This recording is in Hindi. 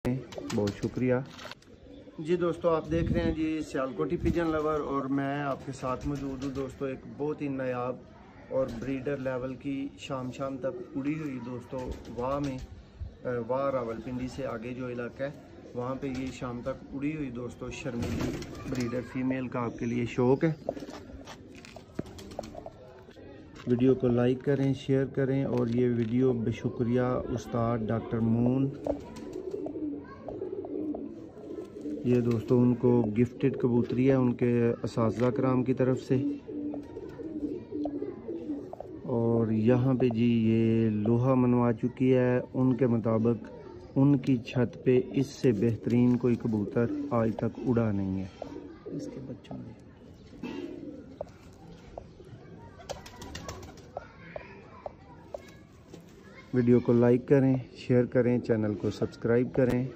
बहुत शुक्रिया जी। दोस्तों आप देख रहे हैं जी सियालकोटी पिजन लवर, और मैं आपके साथ मौजूद हूँ दोस्तों एक बहुत ही नायाब और ब्रीडर लेवल की शाम तक उड़ी हुई दोस्तों वाह में वाह रावलपिंडी से आगे जो इलाका है वहाँ पे ये शाम तक उड़ी हुई दोस्तों शर्मीली ब्रीडर फीमेल का आपके लिए शौक़ है। वीडियो को लाइक करें, शेयर करें, और ये वीडियो बेशुक्रिया उस्ताद डॉक्टर मून, ये दोस्तों उनको गिफ्टेड कबूतरी है उनके असातिज़ा कराम की तरफ से। और यहाँ पे जी ये लोहा मनवा चुकी है, उनके मुताबिक उनकी छत पे इससे बेहतरीन कोई कबूतर आज तक उड़ा नहीं है। इसके बच्चों में वीडियो को लाइक करें, शेयर करें, चैनल को सब्सक्राइब करें।